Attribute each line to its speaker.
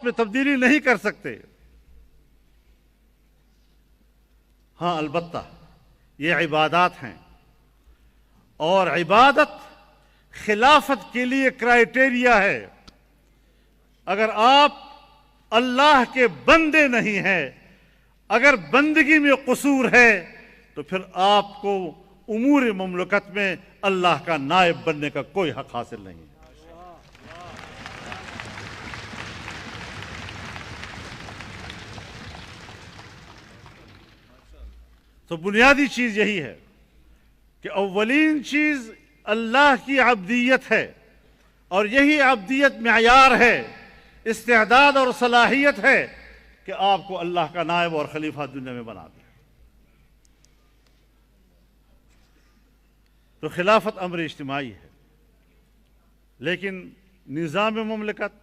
Speaker 1: میں تبدیلی نہیں کر سکتے۔ ہاں البتہ یہ عبادات ہیں، اور عبادت خلافت کے لیے کرائیٹیریا ہے۔ اگر آپ اللہ کے بندے نہیں ہیں، اگر بندگی میں قصور ہے، تو پھر آپ کو امور مملکت میں اللہ کا نائب بننے کا کوئی حق حاصل نہیں ہے۔ تو بنیادی چیز یہی ہے کہ اولین چیز اللہ کی عبدیت ہے، اور یہی عبدیت معیار ہے، استعداد اور صلاحیت ہے کہ آپ کو اللہ کا نائب اور خلیفہ دنیا میں بنا دے۔ تو خلافت امر اجتماعی ہے، لیکن نظام مملکت